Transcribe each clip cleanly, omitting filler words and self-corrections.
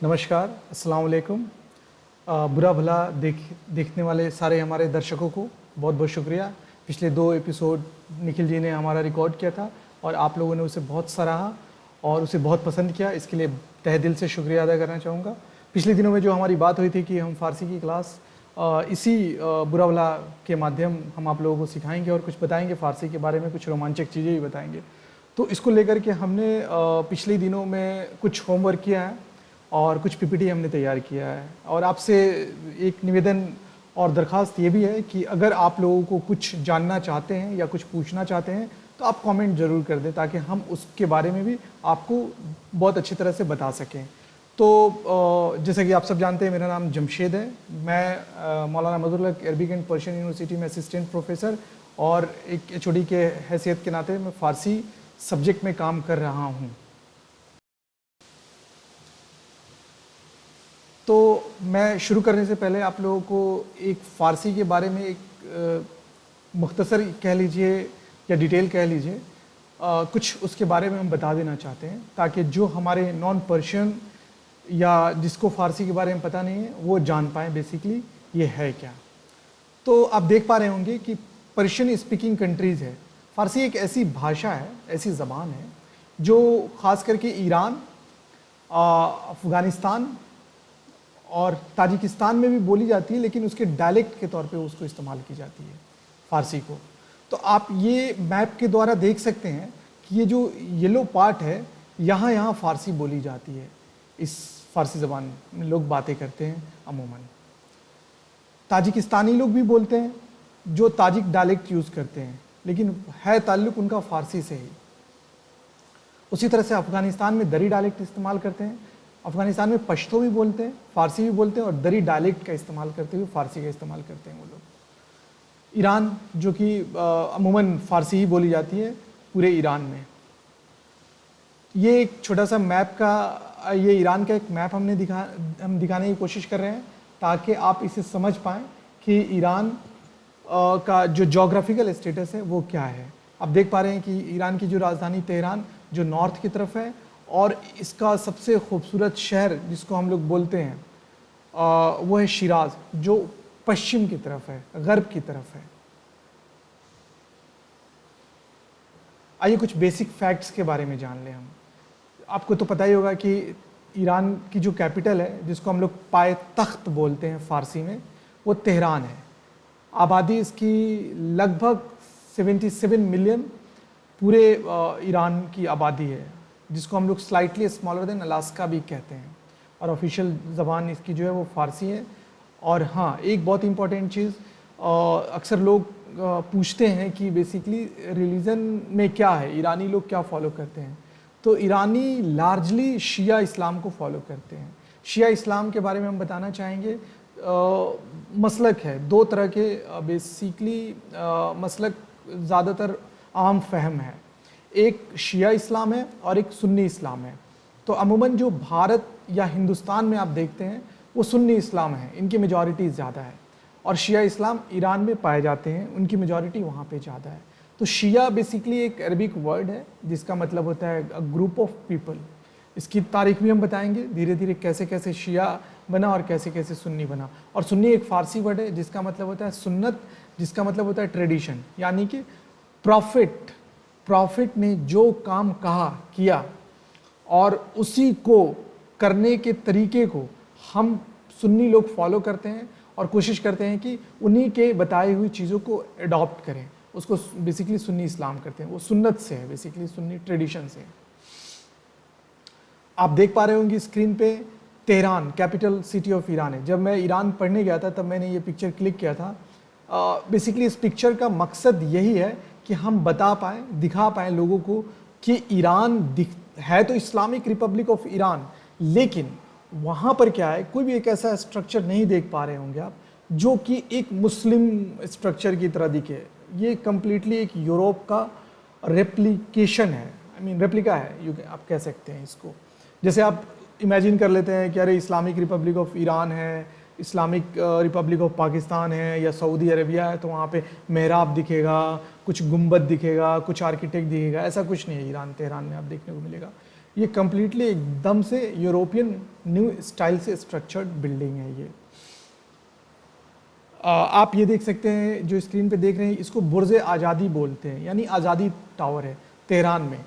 नमस्कार, अस्सलाम वालेकुम। बुरा भला देखने वाले सारे हमारे दर्शकों को बहुत बहुत शुक्रिया। पिछले 2 एपिसोड निखिल जी ने हमारा रिकॉर्ड किया था और आप लोगों ने उसे बहुत सराहा और उसे बहुत पसंद किया, इसके लिए तहे दिल से शुक्रिया अदा करना चाहूँगा। पिछले दिनों में जो हमारी बात हुई थी कि हम फ़ारसी की क्लास इसी बुरा भला के माध्यम हम आप लोगों को सिखाएंगे और कुछ बताएंगे फ़ारसी के बारे में, कुछ रोमांचक चीज़ें भी बताएंगे। तो इसको लेकर के हमने पिछले दिनों में कुछ होमवर्क किया है और कुछ पीपीटी हमने तैयार किया है। और आपसे एक निवेदन और दरख्वास्त ये भी है कि अगर आप लोगों को कुछ जानना चाहते हैं या कुछ पूछना चाहते हैं तो आप कमेंट ज़रूर कर दें, ताकि हम उसके बारे में भी आपको बहुत अच्छी तरह से बता सकें। तो जैसा कि आप सब जानते हैं, मेरा नाम जमशेद है। मैं मौलाना मज़हरुल हक अरबिक एंड पर्शियन यूनिवर्सिटी में असिस्टेंट प्रोफेसर और एक एचओडी के हैसियत के नाते मैं फ़ारसी सब्जेक्ट में काम कर रहा हूँ। तो मैं शुरू करने से पहले आप लोगों को एक फ़ारसी के बारे में एक मुख्तसर कह लीजिए या डिटेल कह लीजिए, कुछ उसके बारे में हम बता देना चाहते हैं, ताकि जो हमारे नॉन पर्शियन या जिसको फ़ारसी के बारे में पता नहीं है वो जान पाएँ बेसिकली ये है क्या। तो आप देख पा रहे होंगे कि पर्शियन स्पीकिंग कंट्रीज़ है। फ़ारसी एक ऐसी भाषा है, ऐसी ज़बान है जो ख़ास करके ईरान, अफ़गानिस्तान और ताजिकिस्तान में भी बोली जाती है, लेकिन उसके डायलेक्ट के तौर पे उसको इस्तेमाल की जाती है फ़ारसी को। तो आप ये मैप के द्वारा देख सकते हैं कि ये जो येलो पार्ट है, यहाँ फ़ारसी बोली जाती है। इस फ़ारसी ज़बान में लोग बातें करते हैं अमूमन। ताजिकिस्तानी लोग भी बोलते हैं जो ताजिक डायलेक्ट यूज़ करते हैं, लेकिन है ताल्लुक़ उनका फ़ारसी से ही। उसी तरह से अफ़गानिस्तान में दरी डायलेक्ट इस्तेमाल करते हैं। अफ़गानिस्तान में पश्तो भी बोलते हैं, फ़ारसी भी बोलते हैं और दरी डायलेक्ट का इस्तेमाल करते हुए फ़ारसी का इस्तेमाल करते हैं वो लोग। ईरान, जो कि अमूमन फ़ारसी ही बोली जाती है पूरे ईरान में। ये एक छोटा सा मैप का, ये ईरान का एक मैप हम दिखाने की कोशिश कर रहे हैं, ताकि आप इसे समझ पाएँ कि ईरान का जो जोग्राफिकल स्टेटस है वो क्या है। आप देख पा रहे हैं कि ईरान की जो राजधानी तेहरान जो नॉर्थ की तरफ है, और इसका सबसे खूबसूरत शहर जिसको हम लोग बोलते हैं वो है शिराज, जो पश्चिम की तरफ है, गर्ब की तरफ है। आइए कुछ बेसिक फैक्ट्स के बारे में जान लें हम। आपको तो पता ही होगा कि ईरान की जो कैपिटल है, जिसको हम लोग पाए तख्त बोलते हैं फ़ारसी में, वो तेहरान है। आबादी इसकी लगभग 77 मिलियन पूरे ईरान की आबादी है, जिसको हम लोग स्लाइटली स्मॉलर देन अलास्का भी कहते हैं। और ऑफिशियल ज़बान इसकी जो है वो फ़ारसी है। और हाँ, एक बहुत इंपॉर्टेंट चीज़, अक्सर लोग पूछते हैं कि बेसिकली रिलीजन में क्या है, ईरानी लोग क्या फॉलो करते हैं। तो ईरानी लार्जली शिया इस्लाम को फॉलो करते हैं। शिया इस्लाम के बारे में हम बताना चाहेंगे, मसलक है 2 तरह के, बेसिकली मसलक ज़्यादातर आम फहम है। एक शिया इस्लाम है और एक सुन्नी इस्लाम है। तो अमूमन जो भारत या हिंदुस्तान में आप देखते हैं वो सुन्नी इस्लाम है, इनकी मेजॉरिटी ज़्यादा है। और शिया इस्लाम ईरान में पाए जाते हैं, उनकी मेजॉरिटी वहाँ पे ज़्यादा है। तो शिया बेसिकली एक अरबिक वर्ड है जिसका मतलब होता है अ ग्रुप ऑफ पीपल। इसकी तारीख भी हम बताएंगे धीरे धीरे, कैसे कैसे शिया बना और कैसे कैसे सुन्नी बना। और सुन्नी एक फ़ारसी वर्ड है जिसका मतलब होता है सुन्नत, जिसका मतलब होता है ट्रेडिशन, यानी कि प्रॉफिट ने जो काम कहा किया और उसी को करने के तरीके को हम सुन्नी लोग फॉलो करते हैं और कोशिश करते हैं कि उन्हीं के बताई हुई चीज़ों को अडॉप्ट करें। उसको बेसिकली सुन्नी इस्लाम करते हैं, वो सुन्नत से है, बेसिकली सुन्नी ट्रेडिशन से है। आप देख पा रहे होंगे स्क्रीन पे, Tehran capital city of Iran है। जब मैं ईरान पढ़ने गया था तब मैंने ये पिक्चर क्लिक किया था। बेसिकली इस पिक्चर का मकसद यही है कि हम बता पाएँ, दिखा पाएँ लोगों को कि ईरान है तो इस्लामिक रिपब्लिक ऑफ ईरान, लेकिन वहाँ पर क्या है, कोई भी एक ऐसा स्ट्रक्चर नहीं देख पा रहे होंगे आप जो कि एक मुस्लिम स्ट्रक्चर की तरह दिखे। ये कम्प्लीटली एक यूरोप का रेप्लिकेशन है, आई मीन रेप्लिका है, आप कह सकते हैं इसको। जैसे आप इमेजिन कर लेते हैं कि अरे इस्लामिक रिपब्लिक ऑफ ईरान है, इस्लामिक रिपब्लिक ऑफ पाकिस्तान है या सऊदी अरेबिया है, तो वहाँ पे मेहराब दिखेगा, कुछ गुंबद दिखेगा, कुछ आर्किटेक्ट दिखेगा। ऐसा कुछ नहीं है ईरान तेहरान में आप देखने को मिलेगा। ये कम्प्लीटली एकदम से यूरोपियन न्यू स्टाइल से स्ट्रक्चर्ड बिल्डिंग है ये। आप ये देख सकते हैं, जो स्क्रीन पे देख रहे हैं, इसको बुर्ज आज़ादी बोलते हैं, यानी आज़ादी टावर है तेहरान में।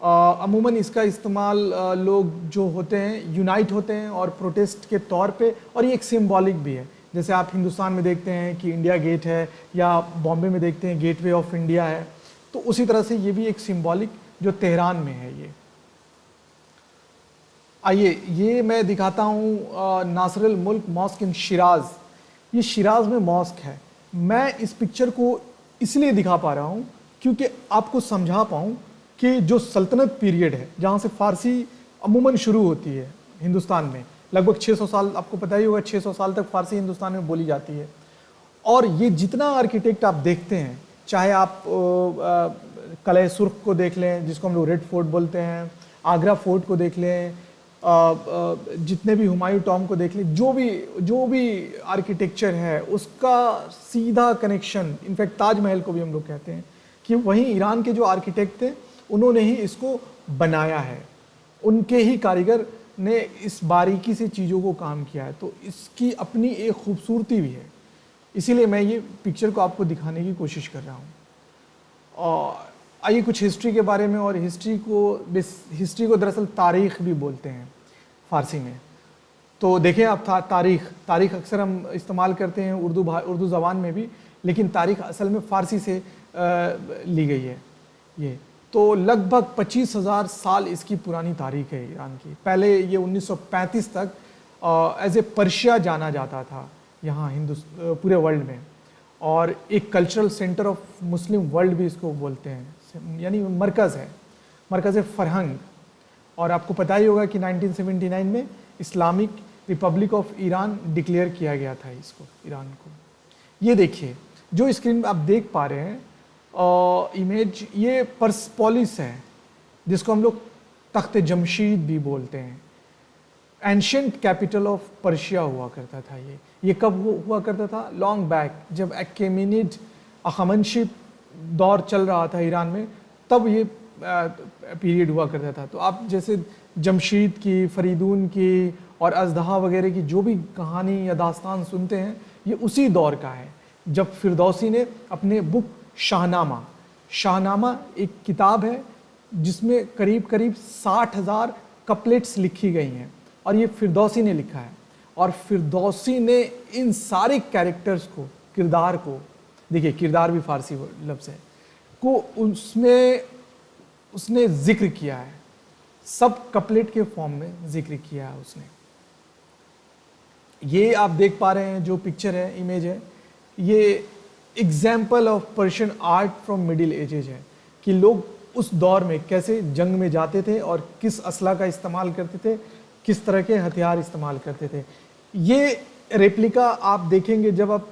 अमूमन इसका इस्तेमाल लोग जो होते हैं यूनाइट होते हैं और प्रोटेस्ट के तौर पे, और ये एक सिंबॉलिक भी है। जैसे आप हिंदुस्तान में देखते हैं कि इंडिया गेट है, या बॉम्बे में देखते हैं गेटवे ऑफ इंडिया है, तो उसी तरह से ये भी एक सिंबॉलिक जो तेहरान में है ये। आइए ये मैं दिखाता हूँ नासिरुल मुल्क मॉस्क इन शिराज। ये शिराज में मॉस्क है। मैं इस पिक्चर को इसलिए दिखा पा रहा हूँ क्योंकि आपको समझा पाऊँ कि जो सल्तनत पीरियड है, जहाँ से फ़ारसी अमूमन शुरू होती है हिंदुस्तान में, लगभग 600 साल, आपको पता ही होगा 600 साल तक फ़ारसी हिंदुस्तान में बोली जाती है। और ये जितना आर्किटेक्ट आप देखते हैं, चाहे आप किला सुर्ख को देख लें जिसको हम लोग रेड फोर्ट बोलते हैं, आगरा फोर्ट को देख लें, जितने भी हुमायूं टॉम को देख लें, जो भी आर्किटेक्चर है उसका सीधा कनेक्शन, इनफैक्ट ताजमहल को भी हम लोग कहते हैं कि वहीं ईरान के जो आर्किटेक्ट थे उन्होंने ही इसको बनाया है, उनके ही कारीगर ने इस बारीकी से चीज़ों को काम किया है। तो इसकी अपनी एक खूबसूरती भी है, इसीलिए मैं ये पिक्चर को आपको दिखाने की कोशिश कर रहा हूँ। और आइए कुछ हिस्ट्री के बारे में, और हिस्ट्री को दरअसल तारीख़ भी बोलते हैं फ़ारसी में। तो देखें आप, तारीख़ अक्सर हम इस्तेमाल करते हैं उर्दू ज़बान में भी, लेकिन तारीख़ असल में फ़ारसी से ली गई है ये। तो लगभग 25,000 साल इसकी पुरानी तारीख़ है ईरान की। पहले ये 1935 तक एज ए पर्शिया जाना जाता था यहाँ पूरे वर्ल्ड में, और एक cultural centre of Muslim world भी इसको बोलते हैं, यानी मरकज़ फ़रहंग। और आपको पता ही होगा कि 1979 में Islamic Republic of Iran declare किया गया था इसको, ईरान को। ये देखिए जो स्क्रीन आप देख पा रहे हैं इमेज, ये पर्सपोलिस है जिसको हम लोग तख्त जमशीद भी बोलते हैं। एंशियंट कैपिटल ऑफ पर्शिया हुआ करता था ये कब हुआ करता था? लॉन्ग बैक, जब अकेमेनिड अहमनशिप दौर चल रहा था ईरान में, तब ये पीरियड हुआ करता था। तो आप जैसे जमशीद की, फरीदून की और अज़दहा वगैरह की जो भी कहानी या दास्तान सुनते हैं, ये उसी दौर का है जब फिरदौसी ने अपने बुक शाहनामा एक किताब है जिसमें करीब 60,000 कपलेट्स लिखी गई हैं, और ये फिरदौसी ने लिखा है। और फिरदौसी ने इन सारे कैरेक्टर्स को, किरदार को, देखिए किरदार भी फारसी लफ्ज़ है, को उसमें उसने जिक्र किया है, सब कपलेट के फॉर्म में जिक्र किया है उसने। ये आप देख पा रहे हैं जो पिक्चर है, इमेज है, ये example of Persian art from middle edges है कि लोग उस दौर में कैसे जंग में जाते थे और किस असला का इस्तेमाल करते थे, किस तरह के हथियार इस्तेमाल करते थे। ये रेप्लिका आप देखेंगे जब आप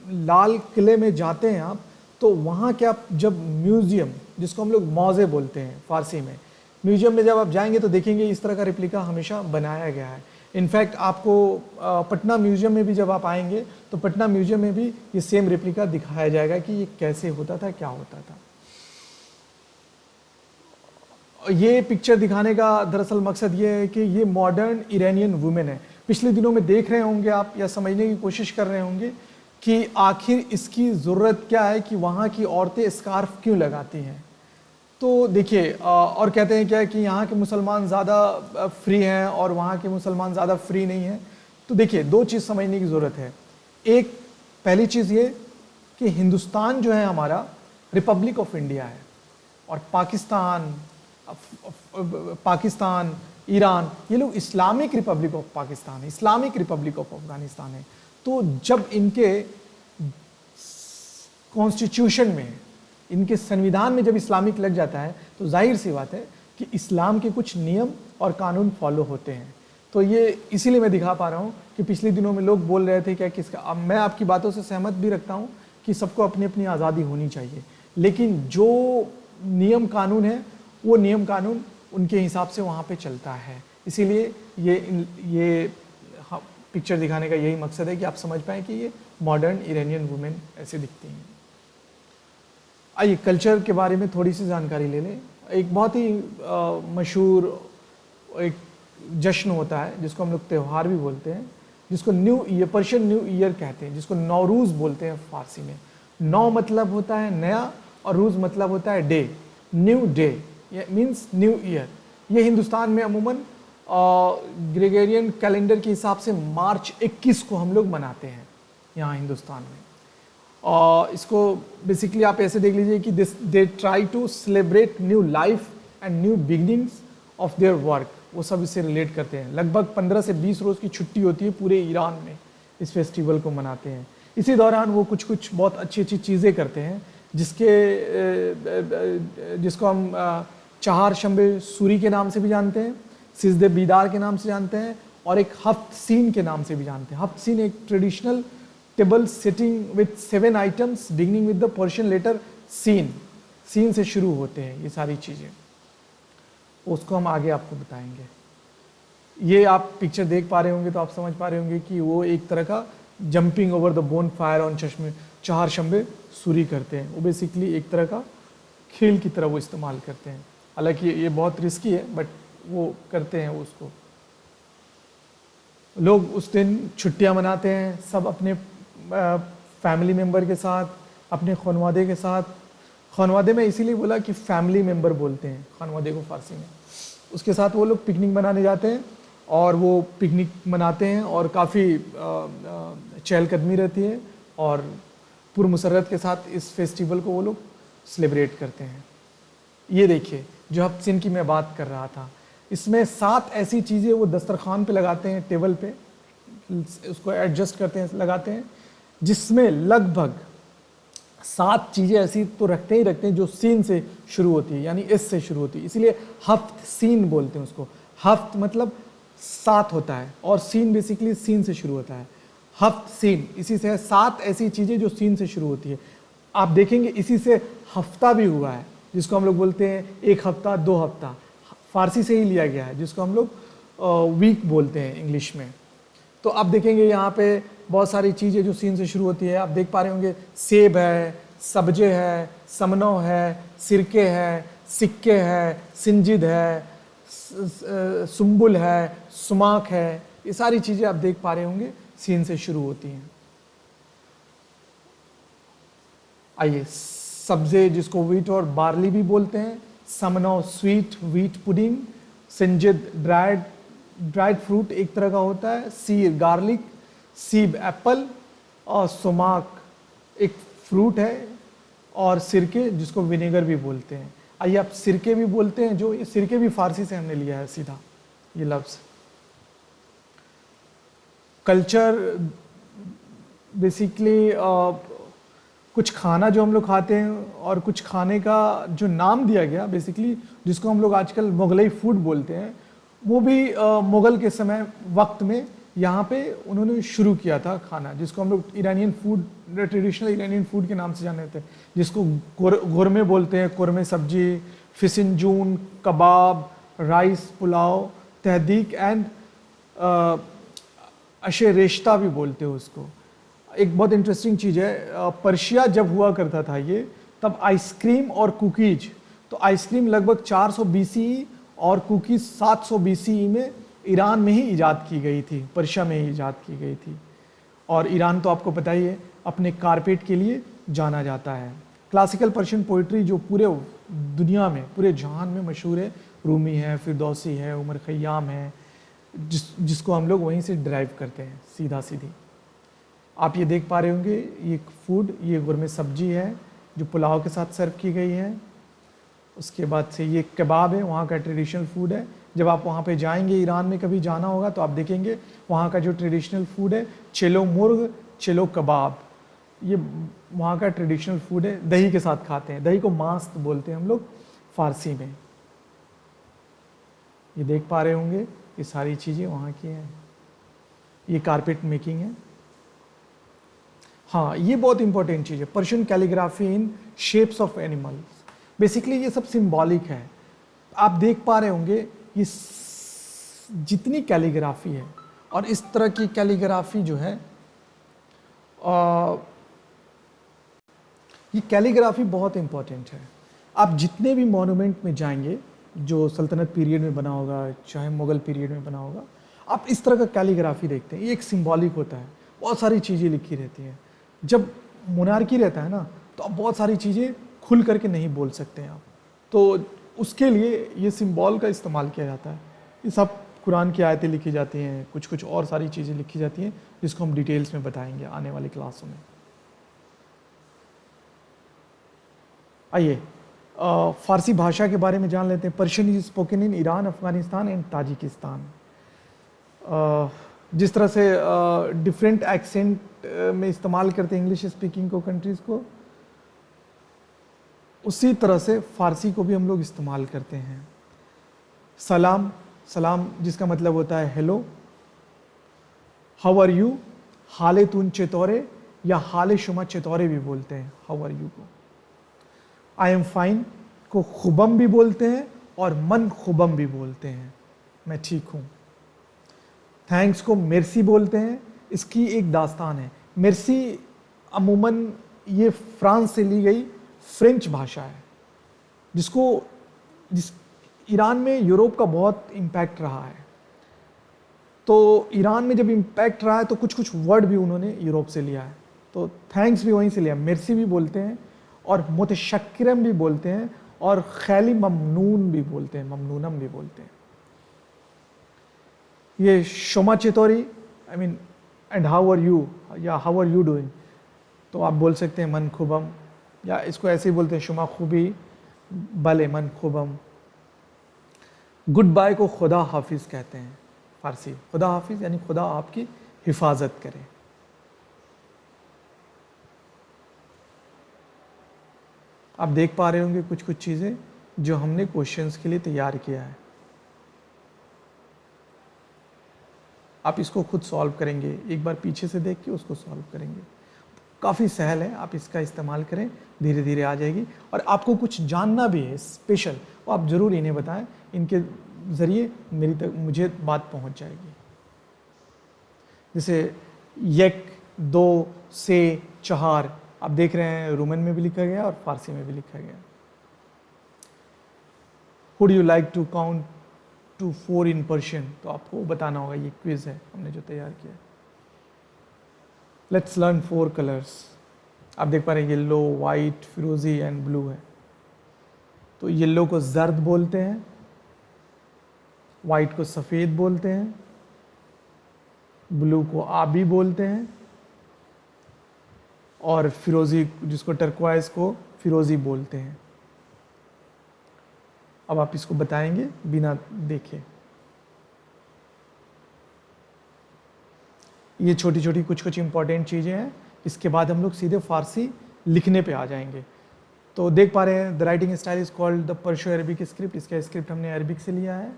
लाल किले में जाते हैं आप, तो वहाँ क्या, जब म्यूज़ियम, जिसको हम लोग मौज़े बोलते हैं फ़ारसी में, म्यूज़ियम में जब आप जाएंगे तो देखेंगे इस तरह का रेप्लिका हमेशा बनाया गया है। इनफैक्ट आपको पटना म्यूज़ियम में भी जब आप आएंगे तो पटना म्यूज़ियम में भी ये सेम रेप्लिका दिखाया जाएगा कि ये कैसे होता था, क्या होता था। ये पिक्चर दिखाने का दरअसल मकसद ये है कि ये मॉडर्न ईरानियन वुमेन है। पिछले दिनों में देख रहे होंगे आप, या समझने की कोशिश कर रहे होंगे कि आखिर इसकी ज़रूरत क्या है कि वहाँ की औरतें स्कार्फ क्यों लगाती हैं। तो देखिए, और कहते हैं क्या है कि यहाँ के मुसलमान ज़्यादा फ्री हैं और वहाँ के मुसलमान ज़्यादा फ्री नहीं हैं। तो देखिए, दो चीज़ समझने की ज़रूरत है। एक, पहली चीज़ ये कि हिंदुस्तान जो है हमारा रिपब्लिक ऑफ इंडिया है, और पाकिस्तान, ईरान, ये लोग इस्लामिक रिपब्लिक ऑफ पाकिस्तान है, इस्लामिक रिपब्लिक ऑफ अफगानिस्तान है। तो जब इनके कॉन्स्टिट्यूशन में, इनके संविधान में जब इस्लामिक लग जाता है, तो जाहिर सी बात है कि इस्लाम के कुछ नियम और कानून फॉलो होते हैं। तो ये इसीलिए मैं दिखा पा रहा हूँ कि पिछले दिनों में लोग बोल रहे थे क्या किसका, अब मैं आपकी बातों से सहमत भी रखता हूँ कि सबको अपनी अपनी आज़ादी होनी चाहिए, लेकिन जो नियम कानून है वो नियम कानून उनके हिसाब से वहाँ पे चलता है। इसीलिए ये पिक्चर दिखाने का यही मकसद है कि आप समझ पाएँ कि ये मॉडर्न ईरानियन वुमेन ऐसे दिखती हैं। आइए कल्चर के बारे में थोड़ी सी जानकारी ले लें। एक बहुत ही मशहूर एक जश्न होता है जिसको हम लोग त्यौहार भी बोलते हैं, जिसको new year, Persian new year कहते हैं, जिसको नौरूज़ बोलते हैं फारसी में। नौ मतलब होता है नया और रूज़ मतलब होता है डे, न्यू डे, ये मीन्स न्यू ईयर। ये हिंदुस्तान में अमूमन ग्रेगोरियन कैलेंडर के हिसाब से मार्च 21 को हम लोग मनाते हैं यहाँ हिंदुस्तान में। और इसको बेसिकली आप ऐसे देख लीजिए कि they try to celebrate new life and new beginnings of their work, वो सब इससे रिलेट करते हैं। लगभग 15 से 20 रोज़ की छुट्टी होती है पूरे ईरान में, इस फेस्टिवल को मनाते हैं। इसी दौरान वो कुछ कुछ बहुत अच्छी अच्छी चीज़ें करते हैं जिसको हम चहार शंबे सूरी के नाम से भी जानते हैं, सिजदे बीदार के नाम से जानते हैं, और एक हफ्त सीन के नाम से भी जानते हैं। हफ्त सीन एक traditional table setting with 7 items beginning with the Persian letter सीन, सीन से शुरू होते हैं ये सारी चीज़ें, उसको हम आगे आपको बताएंगे। ये आप पिक्चर देख पा रहे होंगे तो आप समझ पा रहे होंगे कि वो एक तरह का jumping over the bonfire on Chaharshanbe Suri करते हैं। वो बेसिकली एक तरह का खेल की तरह वो इस्तेमाल करते हैं, हालांकि ये बहुत रिस्की है बट वो करते हैं उसको। लोग उस दिन छुट्टियां मनाते हैं, सब अपने फैमिली मेम्बर के साथ, अपने खनवादे के साथ। खनवादे में इसीलिए बोला कि फैमिली मेम्बर बोलते हैं खनवादे को फारसी में। उसके साथ वो लोग पिकनिक मनाने जाते हैं और वो पिकनिक मनाते हैं और काफ़ी चहलकदमी रहती है और पुरमसरत के साथ इस फेस्टिवल को वो लोग सेलिब्रेट करते हैं। ये देखिए जो हफ्सिन की मैं बात कर रहा था, इसमें 7 ऐसी चीज़ें वो दस्तरखान पे लगाते हैं, टेबल पे उसको एडजस्ट करते हैं, लगाते हैं, जिसमें लगभग 7 चीज़ें ऐसी तो रखते ही रखते हैं जो सीन से शुरू होती है, यानी एस से शुरू होती है, इसीलिए हफ्त सीन बोलते हैं उसको। हफ्त मतलब 7 होता है और सीन बेसिकली सीन से शुरू होता है। हफ्त सीन इसी से है, 7 ऐसी चीज़ें जो सीन से शुरू होती है। आप देखेंगे इसी से हफ्ता भी हुआ है, जिसको हम लोग बोलते हैं 1 हफ्ता 2 हफ्ता, फारसी से ही लिया गया है, जिसको हम लोग वीक बोलते हैं इंग्लिश में। तो आप देखेंगे यहाँ पे बहुत सारी चीज़ें जो सीन से शुरू होती है, आप देख पा रहे होंगे सेब है, सब्जे है, समनो है, सिरके है, सिक्के है, सिंजिद है, सुम्बुल है, सुमाक है, ये सारी चीज़ें आप देख पा रहे होंगे सीन से शुरू होती हैं। आइए, सब्जे जिसको व्हीट और बार्ली भी बोलते हैं, समनो स्वीट व्हीट पुडिंग, सिंजिद ड्राइड फ्रूट एक तरह का होता है, सीर गार्लिक, सीब एप्पल और सुमाक एक फ्रूट है, और सिरके जिसको विनेगर भी बोलते हैं। आइए आप सिरके भी बोलते हैं, जो ये सिरके भी फारसी से हमने लिया है सीधा ये लफ्ज़। कल्चर बेसिकली कुछ खाना जो हम लोग खाते हैं और कुछ खाने का जो नाम दिया गया बेसिकली, जिसको हम लोग आजकल मुगलई फूड बोलते हैं, वो भी मुग़ल के समय वक्त में यहाँ पे उन्होंने शुरू किया था खाना, जिसको हम लोग Iranian food, traditional Iranian food के नाम से जाने जाते हैं, जिसको गुरमे बोलते हैं, कुरमे सब्जी, फिसिंजून, कबाब, राइस पुलाव, तहदीक एंड अशे रेश्ता भी बोलते हैं उसको। एक बहुत इंटरेस्टिंग चीज़ है, पर्शिया जब हुआ करता था ये, तब आइसक्रीम और कुकीज, तो आइसक्रीम लगभग 400 BCE और कुकीज़ 700 BCE में ईरान में ही ईजाद की गई थी, पर्शिया में ही ईजाद की गई थी। और ईरान तो आपको पता ही है अपने कारपेट के लिए जाना जाता है। क्लासिकल पर्शियन पोइट्री जो पूरे दुनिया में, पूरे जहान में मशहूर है, रूमी है, फिरदौसी है, उमर खयाम है, जिसको हम लोग वहीं से ड्राइव करते हैं सीधा सीधी। आप ये देख पा रहे होंगे, ये फूड, ये गुरमे सब्जी है जो पुलाव के साथ सर्व की गई है। उसके बाद से ये कबाब है, वहाँ का ट्रेडिशनल फूड है। जब आप वहाँ पे जाएंगे, ईरान में कभी जाना होगा तो आप देखेंगे वहाँ का जो ट्रेडिशनल फूड है, चेलो मुर्ग, चेलो कबाब, ये वहाँ का ट्रेडिशनल फूड है। दही के साथ खाते हैं, दही को मास्त बोलते हैं हम लोग फारसी में। ये देख पा रहे होंगे ये सारी चीज़ें वहाँ की हैं। ये कारपेट मेकिंग है। हाँ, ये बहुत इंपॉर्टेंट चीज़ है, Persian calligraphy in shapes of animals. Basically ये सब सिंबॉलिक है। आप देख पा रहे होंगे ये जितनी कैलीग्राफी है, और इस तरह की कैलीग्राफी जो है, ये कैलीग्राफी बहुत इंपॉर्टेंट है। आप जितने भी मॉन्यूमेंट में जाएंगे जो सल्तनत पीरियड में बना होगा, चाहे मुगल पीरियड में बना होगा, आप इस तरह का कैलीग्राफी देखते हैं। ये एक सिंबॉलिक होता है, बहुत सारी चीज़ें लिखी रहती हैं। जब मोनार्की रहता है ना, तो आप बहुत सारी चीज़ें खुल करके नहीं बोल सकते हैं आप, तो उसके लिए ये सिंबल का इस्तेमाल किया जाता है। ये सब कुरान की आयतें लिखी जाती हैं, कुछ कुछ और सारी चीज़ें लिखी जाती हैं, जिसको हम डिटेल्स में बताएंगे आने वाली क्लासों में। आइए फ़ारसी भाषा के बारे में जान लेते हैं। Persian is spoken in Iran, Afghanistan and Tajikistan. जिस तरह से डिफरेंट एक्सेंट में इस्तेमाल करते हैं इंग्लिश स्पीकिंग को कंट्रीज़ को, उसी तरह से फ़ारसी को भी हम लोग इस्तेमाल करते हैं। सलाम, सलाम जिसका मतलब होता है हेलो। हाउ आर यू, हाले तुन चेतौरे या हाले शुमा चेतौरे भी बोलते हैं हाउ आर यू को। आई एम फाइन को खुबम भी बोलते हैं और मन खुबम भी बोलते हैं, मैं ठीक हूँ। थैंक्स को मेर्सी बोलते हैं। इसकी एक दास्तान है। मेर्सी अमूमन ये फ्रांस से ली गई फ्रेंच भाषा है, जिस ईरान में यूरोप का बहुत इम्पैक्ट रहा है। तो ईरान में जब इम्पैक्ट रहा है तो कुछ कुछ वर्ड भी उन्होंने यूरोप से लिया है। तो थैंक्स भी वहीं से लिया, मेर्सी भी बोलते हैं और मुतशक्किरम भी बोलते हैं और खैली ममनून भी बोलते हैं, ममनूनम भी बोलते हैं। ये शुमा चितौरी, I mean and how are you या हाउ आर यू डूइंग, तो आप बोल सकते हैं मन खुबम, या इसको ऐसे ही बोलते हैं शुमा खूबी भले मन खुबम। गुड बाय को खुदा हाफिज़ कहते हैं फ़ारसी। खुदा हाफिज़ यानी खुदा आपकी हिफाजत करे। आप देख पा रहे होंगे कुछ कुछ चीज़ें जो हमने क्वेश्चंस के लिए तैयार किया है। आप इसको खुद सॉल्व करेंगे, एक बार पीछे से देख के उसको सॉल्व करेंगे। काफ़ी सहल है, आप इसका इस्तेमाल करें, धीरे धीरे आ जाएगी। और आपको कुछ जानना भी है स्पेशल, वो आप ज़रूर इन्हें बताएं, इनके ज़रिए मुझे बात पहुंच जाएगी। जैसे यक, दो, से, चहार, आप देख रहे हैं रोमन में भी लिखा गया और फारसी में भी लिखा गया। Would you like to count to 4 in Persian, तो आपको बताना होगा। ये क्विज है हमने जो तैयार किया। Let's learn 4 colours. आप देख पा रहे हैं येलो, वाइट, फिरोजी एंड ब्लू है। तो येलो को जर्द बोलते हैं, वाइट को सफ़ेद बोलते हैं, ब्लू को आबी बोलते हैं, और फिरोजी जिसको टर्क्वाइज को फिरोजी बोलते हैं। अब आप इसको बताएंगे बिना देखे। ये छोटी छोटी कुछ कुछ इंपॉर्टेंट चीज़ें हैं। इसके बाद हम लोग सीधे फारसी लिखने पे आ जाएंगे। तो देख पा रहे हैं the writing style is called the Perso Arabic script. इसका स्क्रिप्ट हमने अरबिक से लिया है।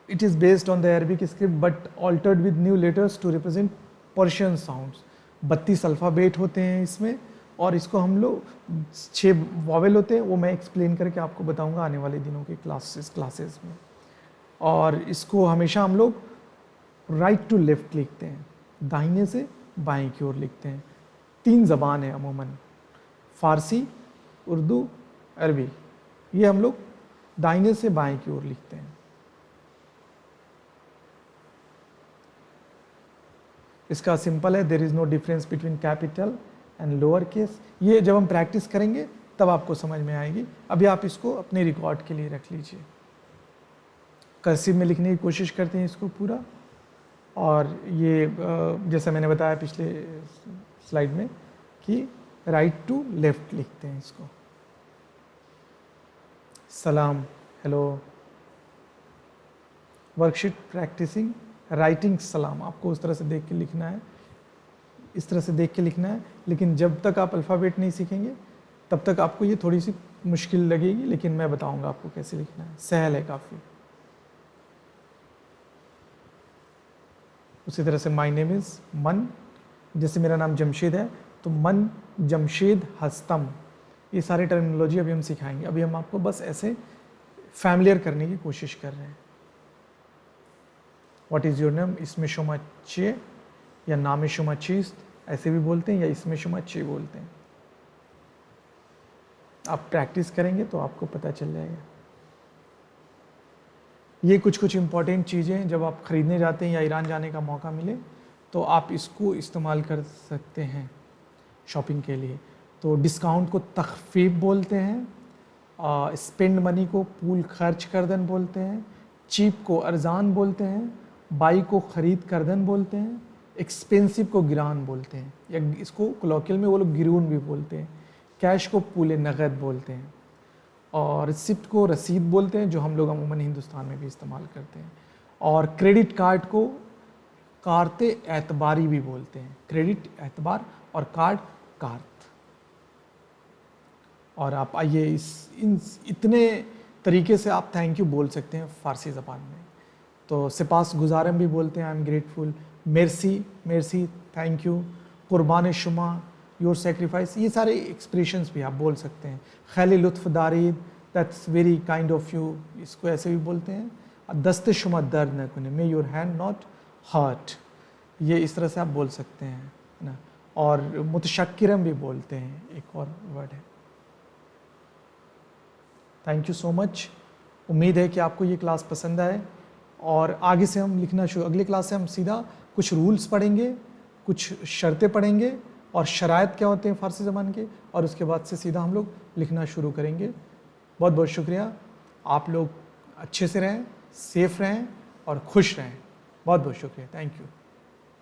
It is based on the Arabic script but altered with new letters to represent Persian sounds. 32 alphabet होते हैं इसमें, और इसको हम लोग 6 वॉवेल होते हैं, वो मैं एक्सप्लेन करके आपको बताऊंगा आने वाले दिनों के क्लासेस में। और इसको हमेशा हम लोग राइट टू लेफ्ट लिखते हैं, दाहिने से बाएं की ओर लिखते हैं। 3 ज़बान है अमूमन, फ़ारसी, उर्दू, अरबी। ये हम लोग दाहिने से बाएं की ओर लिखते हैं। इसका सिंपल है, there is no difference between capital and lower case. ये जब हम प्रैक्टिस करेंगे तब आपको समझ में आएगी। अभी आप इसको अपने रिकॉर्ड के लिए रख लीजिए। कर्सिव में लिखने की कोशिश करते हैं इसको पूरा। और ये जैसा मैंने बताया पिछले स्लाइड में कि राइट टू लेफ्ट लिखते हैं इसको। सलाम, हेलो। वर्कशीट प्रैक्टिसिंग राइटिंग सलाम, आपको उस तरह से देख के लिखना है, इस तरह से देख के लिखना है। लेकिन जब तक आप अल्फ़ाबेट नहीं सीखेंगे तब तक आपको ये थोड़ी सी मुश्किल लगेगी, लेकिन मैं बताऊंगा आपको कैसे लिखना है। सहल है काफ़ी। उसी तरह से माय नेम इज़ मन, जैसे मेरा नाम जमशेद है तो मन जमशेद हस्तम। ये सारे टर्मिनोलॉजी अभी हम सिखाएंगे। अभी हम आपको बस ऐसे फैमिलियर करने की कोशिश कर रहे हैं। व्हाट इज़ योर नेम, इसमें शुमा चे या नाम शुमा चीज ऐसे भी बोलते हैं, या इसमें शुमा चे बोलते हैं। आप प्रैक्टिस करेंगे तो आपको पता चल जाएगा। ये कुछ इम्पॉर्टेंट चीज़ें हैं, जब आप ख़रीदने जाते हैं या ईरान जाने का मौका मिले तो आप इसको इस्तेमाल कर सकते हैं शॉपिंग के लिए। तो डिस्काउंट को तख़फ़ीफ़ बोलते हैं, स्पेंड मनी को पूल खर्च करदन बोलते हैं, चीप को अरजान बोलते हैं, बाई को ख़रीद करदन बोलते हैं, एक्सपेंसिव को गिरान बोलते हैं, या इसको कोलोकियल में वो लोग गिरून भी बोलते हैं, कैश को पूल नगद बोलते हैं, और रिसिप्ट को रसीद बोलते हैं, जो हम लोग अमूमन हिंदुस्तान में भी इस्तेमाल करते हैं, और क्रेडिट कार्ड को कार्ते एतबारी भी बोलते हैं, क्रेडिट एतबार और कार्ड कार्त। और आप आइए इतने तरीके से आप थैंक यू बोल सकते हैं फ़ारसी ज़बान में। तो सिपास गुजारम भी बोलते हैं, I am grateful, mercy mercy, thank you, कुर्बान शुमा, योर सेक्रीफाइस, ये सारे एक्सप्रेशंस भी आप बोल सकते हैं। खैल लुत्फ़ दारीद, that's very kind of you, इसको ऐसे भी बोलते हैं। दस्त शुमा दर्द न कुने, may your hand not hurt, ये इस तरह से आप बोल सकते हैं, है ना। और मुतशक्किरम भी बोलते हैं, एक और वर्ड है। Thank you so much. उम्मीद है कि आपको ये क्लास पसंद आए, और आगे से हम लिखना शुरू, अगले क्लास से हम सीधा कुछ रूल्स पढ़ेंगे, कुछ शर्तें पढ़ेंगे, और शराइत क्या होते हैं फ़ारसी ज़बान के, और उसके बाद से सीधा हम लोग लिखना शुरू करेंगे। बहुत बहुत शुक्रिया। आप लोग अच्छे से रहें, सेफ़ रहें और खुश रहें। बहुत बहुत शुक्रिया। Thank you.